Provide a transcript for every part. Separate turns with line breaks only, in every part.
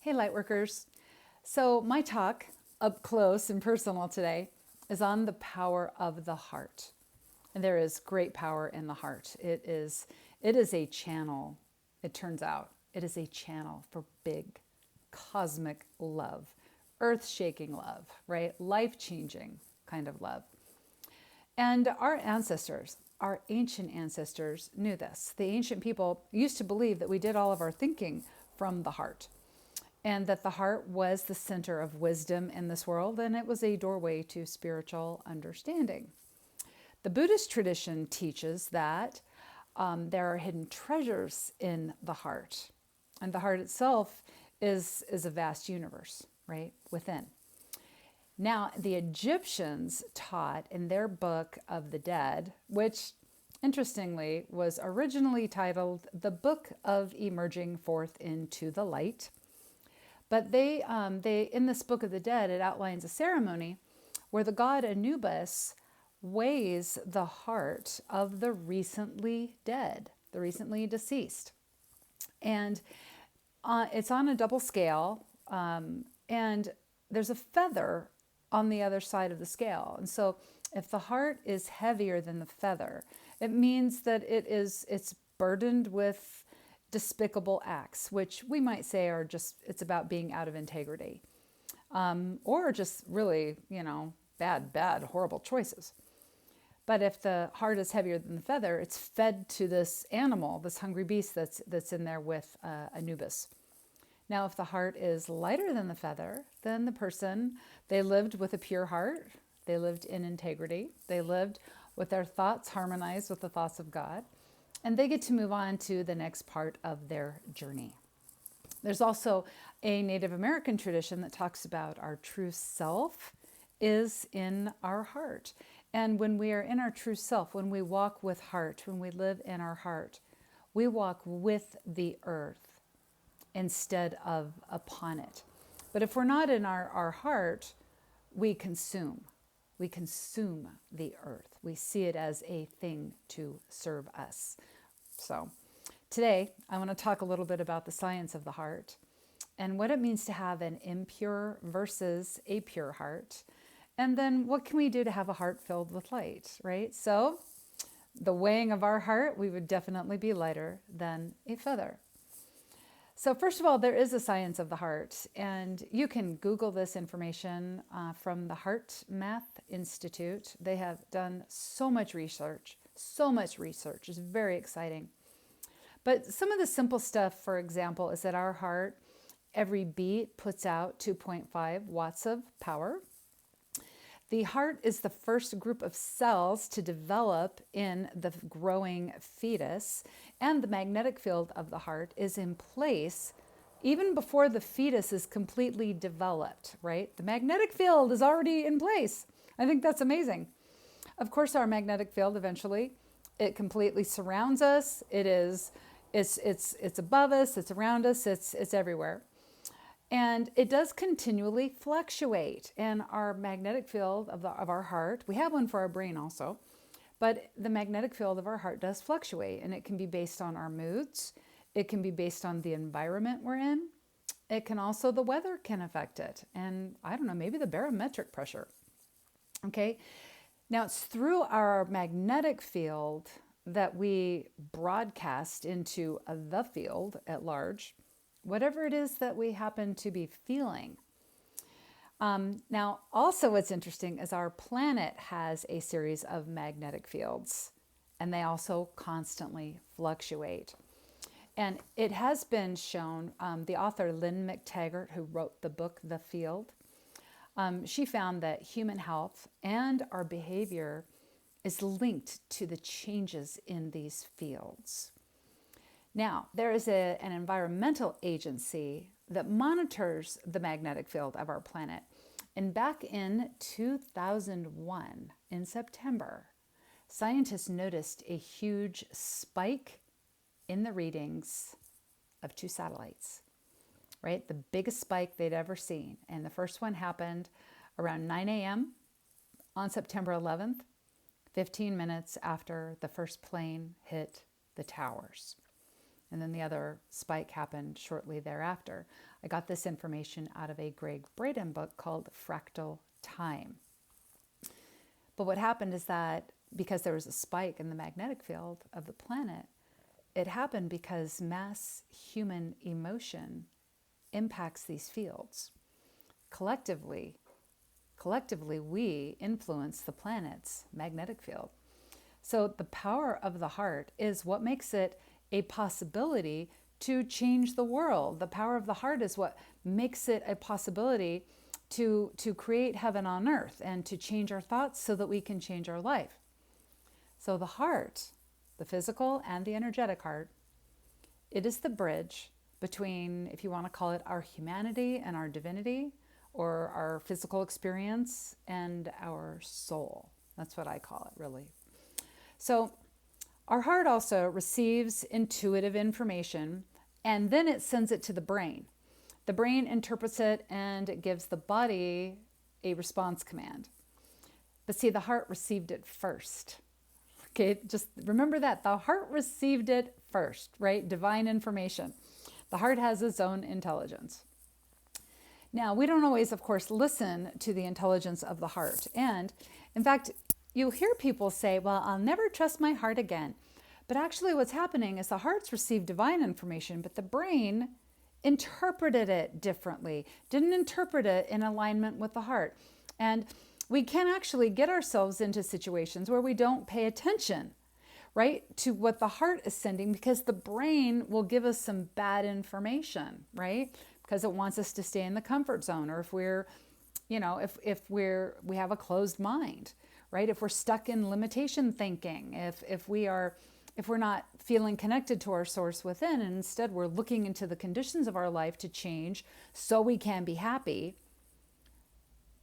Hey, Lightworkers. So, my talk up close and personal today is on the power of the heart. And there is great power in the heart. It is a channel, it turns out. It is a channel for big cosmic love, earth-shaking love, right? Life-changing kind of love. And our ancestors, our ancient ancestors knew this. The ancient people used to believe that we did all of our thinking from the heart, and that the heart was the center of wisdom in this world, and it was a doorway to spiritual understanding. The Buddhist tradition teaches that there are hidden treasures in the heart, and the heart itself is a vast universe, right, within. Now, the Egyptians taught in their Book of the Dead, which interestingly was originally titled The Book of Emerging Forth into the Light. But they in this Book of the Dead, it outlines a ceremony where the god Anubis weighs the heart of the recently dead, the recently deceased. And it's on a double scale, and there's a feather on the other side of the scale. And so if the heart is heavier than the feather, it means that it's burdened with despicable acts, which we might say are just, it's about being out of integrity, or just really, bad, horrible choices. But if the heart is heavier than the feather, it's fed to this animal, this hungry beast that's in there with Anubis. Now, if the heart is lighter than the feather, then the person, they lived with a pure heart, they lived in integrity, they lived with their thoughts harmonized with the thoughts of God, and they get to move on to the next part of their journey. There's also a Native American tradition that talks about our true self is in our heart. And when we are in our true self, when we walk with heart, when we live in our heart, we walk with the earth instead of upon it. But if we're not in our heart, we consume. We consume the earth. We see it as a thing to serve us. So today, I want to talk a little bit about the science of the heart and what it means to have an impure versus a pure heart. And then what can we do to have a heart filled with light, right? So the weighing of our heart, we would definitely be lighter than a feather. So first of all, there is a science of the heart, and you can Google this information from the Heart Math Institute. They have done so much research. It's very exciting. But some of the simple stuff, for example, is that our heart, every beat puts out 2.5 watts of power. The heart is the first group of cells to develop in the growing fetus, and the magnetic field of the heart is in place even before the fetus is completely developed, right? The magnetic field is already in place. I think that's amazing. Of course, our magnetic field eventually, it completely surrounds us. It's above us, it's around us, it's everywhere. And it does continually fluctuate. And our magnetic field of our heart, we have one for our brain also, but the magnetic field of our heart does fluctuate. And it can be based on our moods. It can be based on the environment we're in. It can also, the weather can affect it. And I don't know, maybe the barometric pressure. Okay. Now it's through our magnetic field that we broadcast into the field at large, whatever it is that we happen to be feeling. Now, also what's interesting is our planet has a series of magnetic fields, and they also constantly fluctuate. And it has been shown, the author Lynn McTaggart, who wrote the book, The Field, she found that human health and our behavior is linked to the changes in these fields. Now, there is an environmental agency that monitors the magnetic field of our planet. And back in 2001, in September, scientists noticed a huge spike in the readings of 2 satellites, right? The biggest spike they'd ever seen. And the first one happened around 9 a.m. on September 11th, 15 minutes after the first plane hit the towers. And then the other spike happened shortly thereafter. I got this information out of a Greg Braden book called Fractal Time. But what happened is that because there was a spike in the magnetic field of the planet, it happened because mass human emotion impacts these fields. Collectively, we influence the planet's magnetic field. So the power of the heart is what makes it a possibility to change the world. The power of the heart is what makes it a possibility to create heaven on earth and to change our thoughts so that we can change our life. So the heart, the physical and the energetic heart, it is the bridge between, if you want to call it, our humanity and our divinity, or our physical experience and our soul. That's what I call it, really. So our heart also receives intuitive information, and then it sends it to the brain. The brain interprets it and it gives the body a response command. But see, the heart received it first. Okay, just remember that. The heart received it first, right? Divine information. The heart has its own intelligence. Now, we don't always, of course, listen to the intelligence of the heart. And in fact, you'll hear people say, well, I'll never trust my heart again. But actually what's happening is the heart's received divine information, but the brain interpreted it differently, didn't interpret it in alignment with the heart. And we can actually get ourselves into situations where we don't pay attention, right, to what the heart is sending, because the brain will give us some bad information, right? Because it wants us to stay in the comfort zone, or if we're, if we have a closed mind, right? If we're stuck in limitation thinking, if we're not feeling connected to our source within, and instead we're looking into the conditions of our life to change so we can be happy,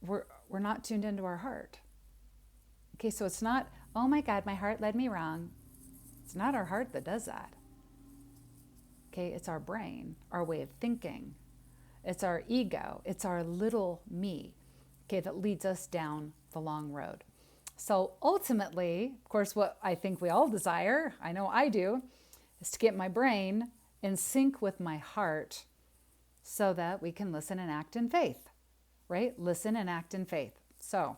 we're not tuned into our heart. Okay, so it's not, oh my God, my heart led me wrong. It's not our heart that does that. Okay, it's our brain, our way of thinking. It's our ego. It's our little me, okay, that leads us down the long road. So ultimately, of course, what I think we all desire, I know I do, is to get my brain in sync with my heart so that we can listen and act in faith, right? Listen and act in faith. So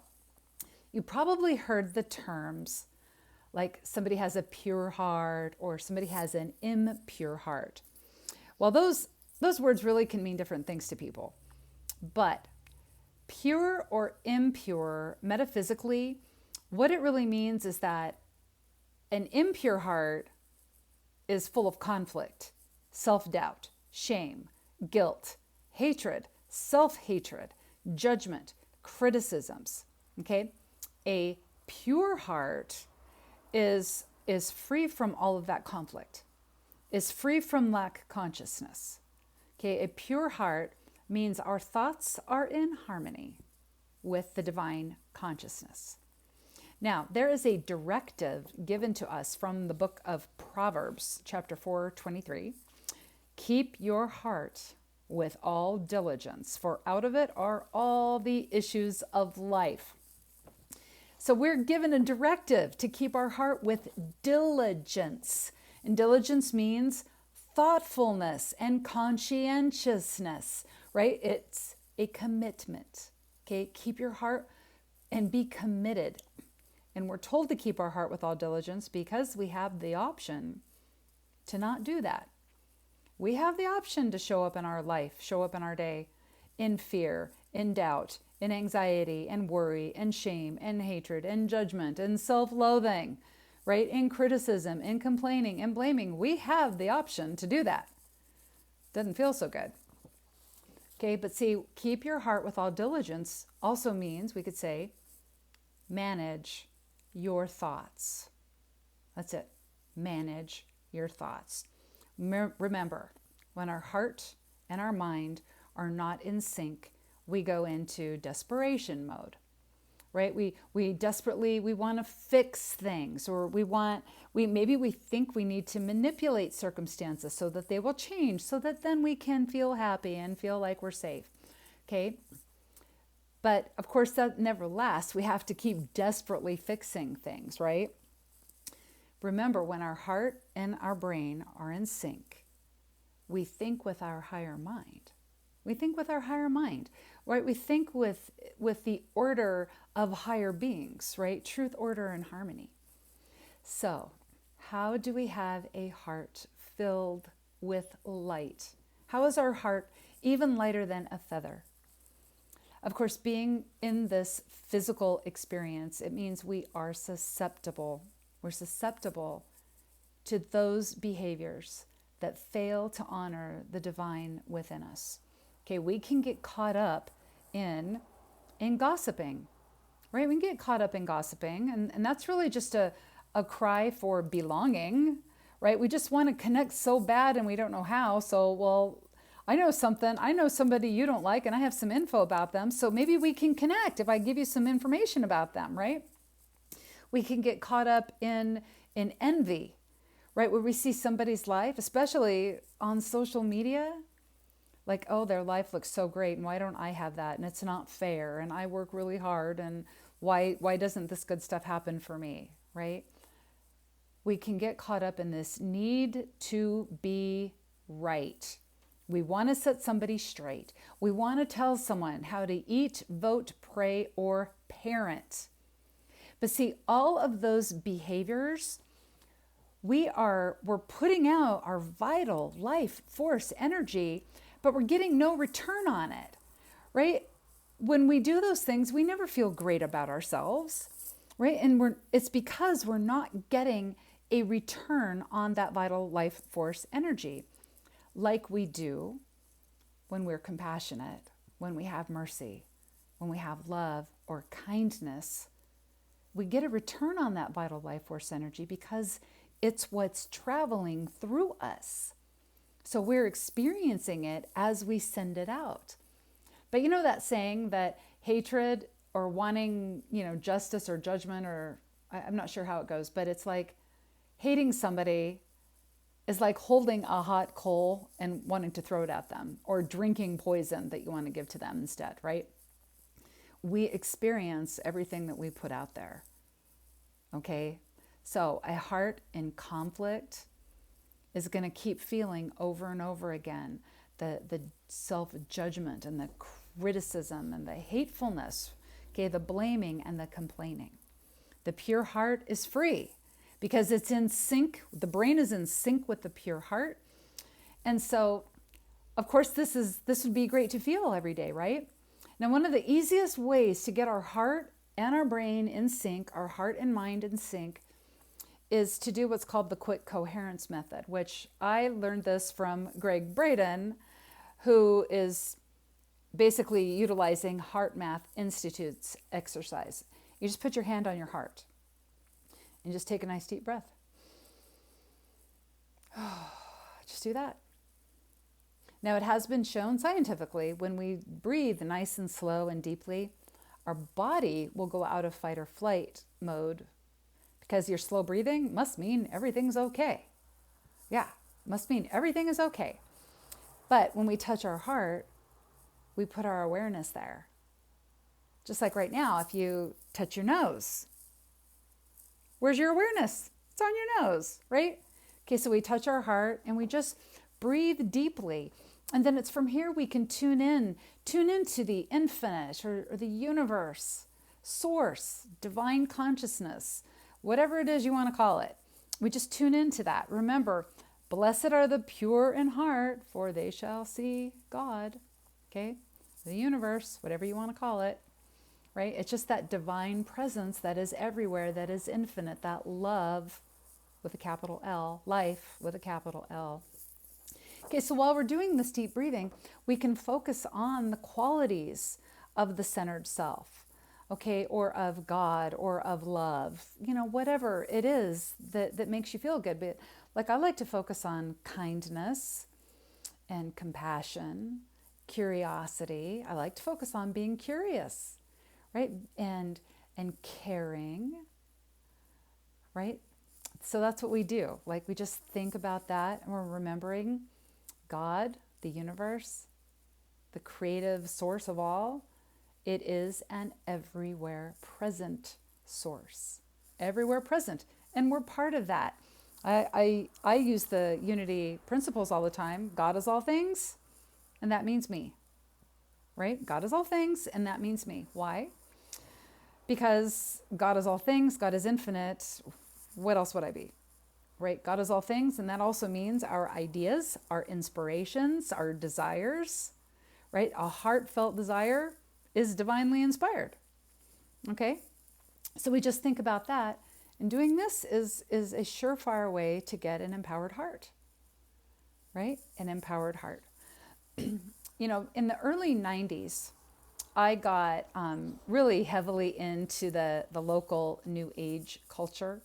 you probably heard the terms like somebody has a pure heart or somebody has an impure heart. Well, those words really can mean different things to people. But pure or impure, metaphysically, what it really means is that an impure heart is full of conflict, self-doubt, shame, guilt, hatred, self-hatred, judgment, criticisms, okay? A pure heart is free from all of that conflict, is free from lack consciousness. Okay, a pure heart means our thoughts are in harmony with the divine consciousness. Now, there is a directive given to us from the book of Proverbs, chapter 4:23. Keep your heart with all diligence, for out of it are all the issues of life. So we're given a directive to keep our heart with diligence. And diligence means thoughtfulness and conscientiousness, right? It's a commitment, okay? Keep your heart and be committed. And we're told to keep our heart with all diligence because we have the option to not do that. We have the option to show up in our life, show up in our day in fear, in doubt, in anxiety, and worry, and shame, and hatred, and judgment, and self-loathing, right? In criticism, in complaining, and blaming. We have the option to do that. Doesn't feel so good. Okay, but see, keep your heart with all diligence also means, we could say, manage your thoughts. That's it. Manage your thoughts. Remember, when our heart and our mind are not in sync, we go into desperation mode, right? We desperately, we want to fix things, or maybe we think we need to manipulate circumstances so that they will change, so that then we can feel happy and feel like we're safe, okay? But of course that never lasts. We have to keep desperately fixing things, right? Remember, when our heart and our brain are in sync, we think with our higher mind. We think with our higher mind, right? We think with the order of higher beings, right? Truth, order, and harmony. So, how do we have a heart filled with light? How is our heart even lighter than a feather? Of course, being in this physical experience, it means we are susceptible. We're susceptible to those behaviors that fail to honor the divine within us. Okay, we can get caught up in gossiping, right? We can get caught up in gossiping, and that's really just a cry for belonging, right? We just want to connect so bad and we don't know how. So, well, I know somebody you don't like, and I have some info about them. So maybe we can connect if I give you some information about them, right? We can get caught up in envy, right? Where we see somebody's life, especially on social media, like, oh, their life looks so great, and why don't I have that? And it's not fair, and I work really hard, and why doesn't this good stuff happen for me, right? We can get caught up in this need to be right. We want to set somebody straight. We want to tell someone how to eat, vote, pray, or parent. But see, all of those behaviors, we're putting out our vital life force energy, but we're getting no return on it, right? When we do those things, we never feel great about ourselves, right? And it's because we're not getting a return on that vital life force energy, like we do when we're compassionate, when we have mercy, when we have love or kindness. We get a return on that vital life force energy because it's what's traveling through us. So we're experiencing it as we send it out. But you know that saying that hatred or wanting, justice or judgment, or I'm not sure how it goes, but it's like hating somebody is like holding a hot coal and wanting to throw it at them, or drinking poison that you want to give to them instead, right? We experience everything that we put out there. Okay? So a heart in conflict is going to keep feeling over and over again the self-judgment and the criticism and the hatefulness, okay, the blaming and the complaining. The pure heart is free because it's in sync. The brain is in sync with the pure heart. And so, of course, this would be great to feel every day, right? Now, one of the easiest ways to get our heart and our brain in sync, our heart and mind in sync, is to do what's called the quick coherence method, which I learned this from Greg Braden, who is basically utilizing Heart Math Institute's exercise. You just put your hand on your heart and just take a nice deep breath. Just do that. Now, it has been shown scientifically, when we breathe nice and slow and deeply, our body will go out of fight or flight mode, because your slow breathing must mean everything's okay. Yeah, must mean everything is okay. But when we touch our heart, we put our awareness there. Just like right now, if you touch your nose, where's your awareness? It's on your nose, right? Okay, so we touch our heart and we just breathe deeply. And then it's from here we can tune into the infinite or the universe, source, divine consciousness, whatever it is you want to call it. We just tune into that. Remember, blessed are the pure in heart, for they shall see God. Okay? The universe, whatever you want to call it, right? It's just that divine presence that is everywhere, that is infinite, that love with a capital L, life with a capital L. Okay, so while we're doing this deep breathing, we can focus on the qualities of the centered self, okay, or of God, or of love, whatever it is that makes you feel good. But like, I like to focus on kindness and compassion, curiosity. I like to focus on being curious, right? And caring, right? So that's what we do. Like, we just think about that, and we're remembering God, the universe, the creative source of all. It is an everywhere present source, everywhere present. And we're part of that. I use the unity principles all the time. God is all things, and that means me, right? God is all things, and that means me. Why? Because God is all things, God is infinite. What else would I be? Right? God is all things, and that also means our ideas, our inspirations, our desires, right? A heartfelt desire is divinely inspired. Okay? So we just think about that. And doing this is a surefire way to get an empowered heart, right? An empowered heart. In the early 90s, I got really heavily into the local New Age culture.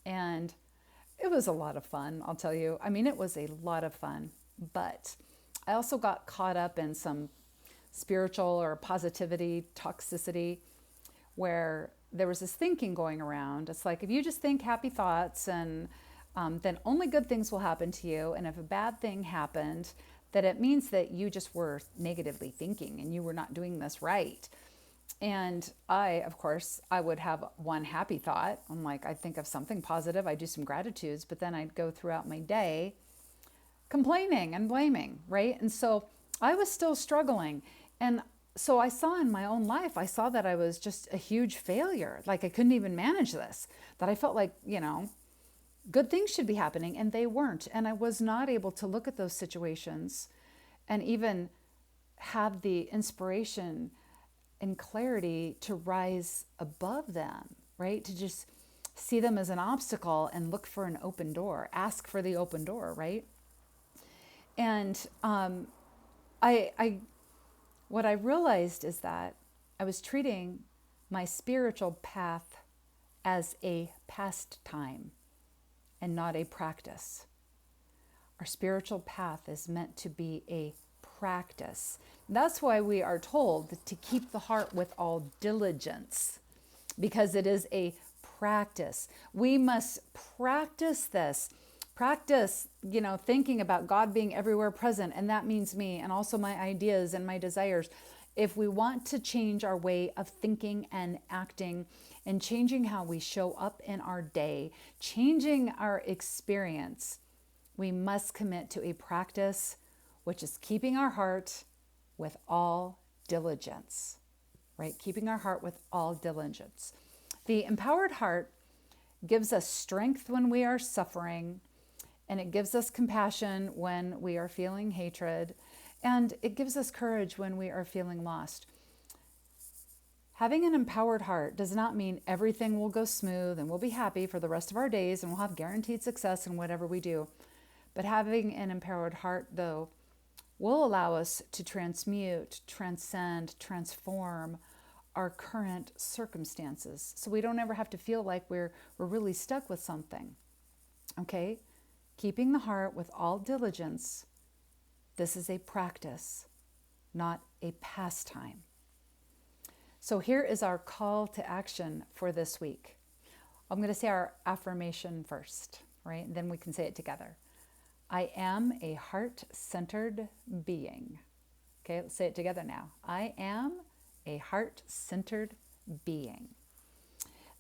And it was a lot of fun, I'll tell you. I mean, it was a lot of fun. But I also got caught up in some spiritual or positivity toxicity where there was this thinking going around. It's like if you just think happy thoughts and then only good things will happen to you. And if a bad thing happened, that it means that you just were negatively thinking and you were not doing this right. And of course, I would have one happy thought. I'm like, I think of something positive. I do some gratitudes, but then I'd go throughout my day complaining and blaming, right? And so I was still struggling. And so I saw in my own life, I saw that I was just a huge failure. Like I couldn't even manage this, that I felt like, good things should be happening and they weren't. And I was not able to look at those situations and even have the inspiration and clarity to rise above them, right? To just see them as an obstacle and look for an open door, ask for the open door, right? And what I realized is that I was treating my spiritual path as a pastime and not a practice. Our spiritual path is meant to be a practice. That's why we are told to keep the heart with all diligence, because it is a practice. We must practice this. Practice, thinking about God being everywhere present, and that means me, and also my ideas and my desires. If we want to change our way of thinking and acting and changing how we show up in our day, changing our experience, we must commit to a practice, which is keeping our heart with all diligence, right? Keeping our heart with all diligence. The empowered heart gives us strength when we are suffering, and it gives us compassion when we are feeling hatred, and it gives us courage when we are feeling lost. Having an empowered heart does not mean everything will go smooth and we'll be happy for the rest of our days and we'll have guaranteed success in whatever we do. But having an empowered heart, though, will allow us to transmute, transcend, transform our current circumstances. So we don't ever have to feel like we're really stuck with something. Okay? Keeping the heart with all diligence. This is a practice, not a pastime. So here is our call to action for this week. I'm going to say our affirmation first, right? And then we can say it together. I am a heart-centered being. Okay, let's say it together now. I am a heart-centered being.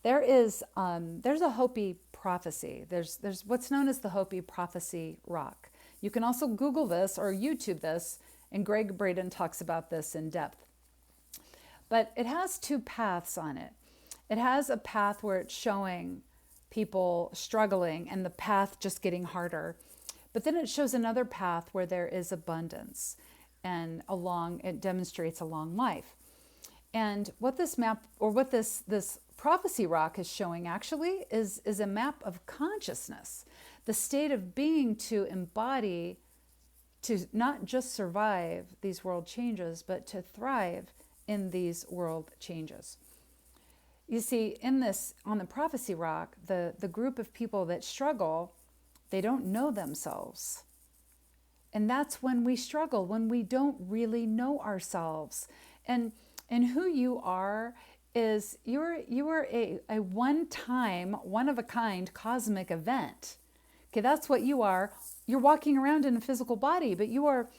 There's a Hopi prophecy. There's what's known as the Hopi prophecy rock. You can also Google this or YouTube this, and Greg Braden talks about this in depth. But it has two paths on it. It has a path where it's showing people struggling and the path just getting harder. But then it shows another path where there is abundance, and it demonstrates a long life. And what this map, or what this prophecy rock is showing actually is a map of consciousness, the state of being to embody, to not just survive these world changes, but to thrive in these world changes. You see, on the prophecy rock, the group of people that struggle, they don't know themselves. And that's when we struggle, when we don't really know ourselves. And who you are is you are a one-time, one-of-a-kind cosmic event. Okay, that's what you are. You're walking around in a physical body, but you are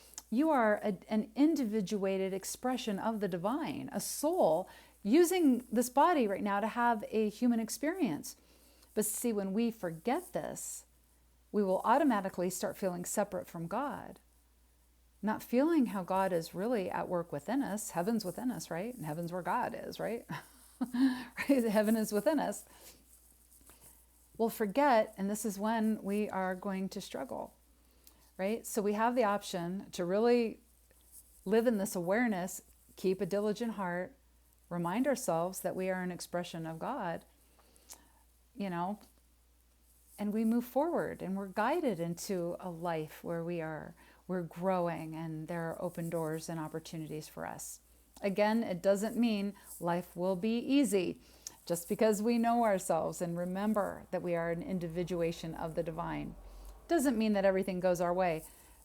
an individuated expression of the divine, a soul using this body right now to have a human experience. But see, when we forget this, we will automatically start feeling separate from God, not feeling how God is really at work within us. Heaven's within us, right? And heaven's where God is, right? Right? Heaven is within us. We'll forget, and this is when we are going to struggle, right? So we have the option to really live in this awareness, keep a diligent heart, remind ourselves that we are an expression of God, and we move forward and we're guided into a life where we're growing and there are open doors and opportunities for us. Again, it doesn't mean life will be easy just because we know ourselves and remember that we are an individuation of the divine. Doesn't mean that everything goes our way.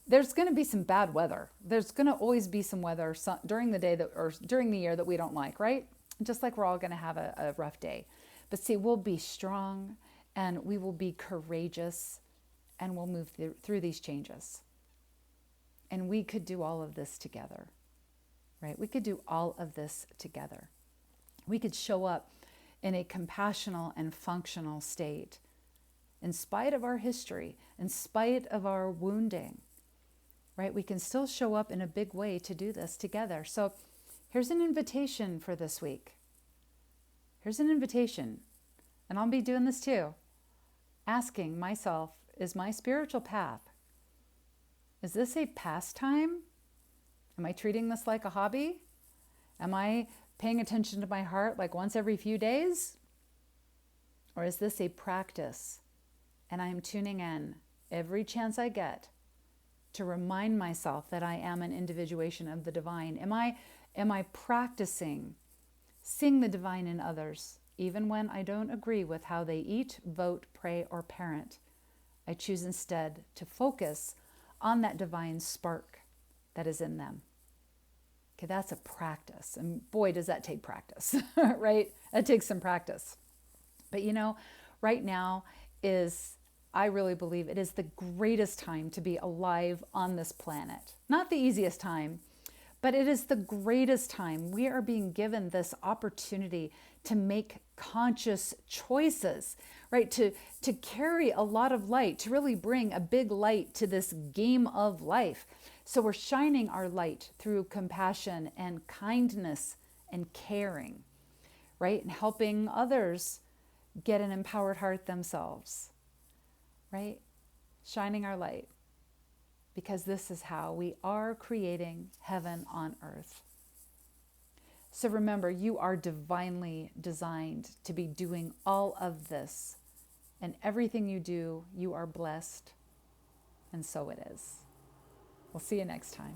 There's going to be some bad weather. There's going to always be some weather during the day or during the year that we don't like, right? Just like we're all going to have a rough day. But see, we'll be strong and we will be courageous and we'll move through these changes. And we could do all of this together, right? We could do all of this together. We could show up in a compassional and functional state in spite of our history, in spite of our wounding, right? We can still show up in a big way to do this together. So here's an invitation for this week. Here's an invitation, and I'll be doing this too. Asking myself, is my spiritual path, is this a pastime? Am I treating this like a hobby? Am I paying attention to my heart like once every few days? Or is this a practice? And I am tuning in every chance I get to remind myself that I am an individuation of the divine. Am I practicing seeing the divine in others, even when I don't agree with how they eat, vote, pray, or parent? I choose instead to focus on that divine spark that is in them. Okay, that's a practice. And boy, does that take practice, right? That takes some practice. But right now I really believe it is the greatest time to be alive on this planet. Not the easiest time, but it is the greatest time. We are being given this opportunity to make conscious choices, right? To carry a lot of light, to really bring a big light to this game of life. So we're shining our light through compassion and kindness and caring, right? And helping others get an empowered heart themselves, right? Shining our light, because this is how we are creating heaven on earth. So remember, you are divinely designed to be doing all of this. And everything you do, you are blessed. And so it is. We'll see you next time.